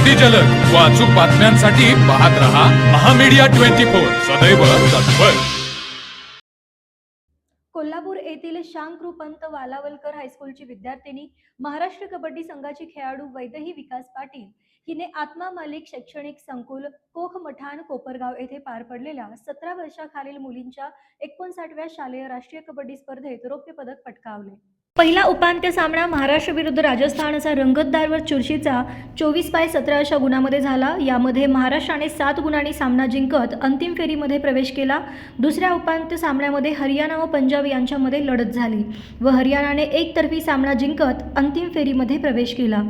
अति जलद व अचूक बातम्यांसाठी पाहत रहा महामीडिया 24 सदैव तत्पर। कोल्हापूर येथील शांकृपंत वालावलकर हायस्कूलची विद्यार्थिनी महाराष्ट्र कबड्डी संघाची खेळाडू वैदेही विकास पाटील हिने आत्मा मालिक शैक्षणिक संकुल कोखमठाण कोपरगाव येथे पार पडलेल्या 17 वर्षाखालील मुलींच्या 59व्या शालेय राष्ट्रीय कबड्डी स्पर्धेत रौप्य पदक पटकावले। पहिला उपांत्य सामना महाराष्ट्र विरुद्ध राजस्थान असा रंगतदारवर चुरशीचा 24/17 अशा गुणामध्ये झाला। यामध्ये महाराष्ट्राने 7 गुणांनी सामना जिंकत अंतिम फेरीमध्ये प्रवेश केला। दुसऱ्या उपांत्य सामन्यामध्ये हरियाणा व पंजाब यांच्यामध्ये लढत झाली व हरियाणाने एकतर्फी सामना जिंकत अंतिम फेरीमध्ये प्रवेश केला।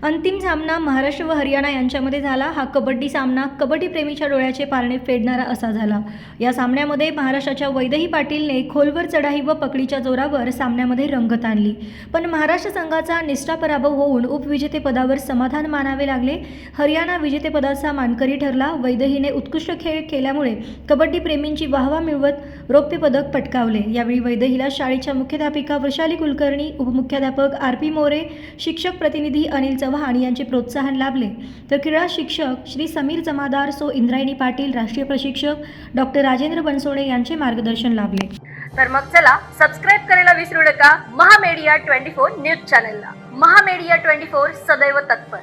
अंतिम सामना महाराष्ट्र व हरियाणा यांच्यामध्ये झाला। हा कबड्डी सामना कबड्डी प्रेमीच्या डोळ्याचे पारणे फेडणारा असा झाला। या सामन्यामध्ये महाराष्ट्राच्या वैदेही पाटीलने खोलवर चढाई व पकडीच्या जोरावर सामन्यामध्ये रंगत आणली, पण महाराष्ट्र संघाचा निष्ठा पराभव होऊन उपविजेतेपदावर समाधान मानावे लागले। हरियाणा विजेतेपदाचा मानकरी ठरला। वैदेहीने उत्कृष्ट खेळ केल्यामुळे कबड्डी प्रेमींची वाहवा मिळवत रौप्य पदक पटकावले। यावेळी वैदेहीला शाळेच्या मुख्याध्यापिका वृषाली कुलकर्णी, उपमुख्याध्यापक RP मोरे, शिक्षक प्रतिनिधी अनिल चव्हाण यांचे प्रोत्साहन लाभले, तर क्रीडा शिक्षक श्री समीर जमादार, सो इंद्रायणी पाटील, राष्ट्रीय प्रशिक्षक डॉक्टर राजेंद्र बनसोडे यांचे मार्गदर्शन लाभले। तर मग चला सबस्क्राईब करायला विसरू नका महामीडिया 24 न्यूज चॅनलला। महामीडिया 24 सदैव तत्पर।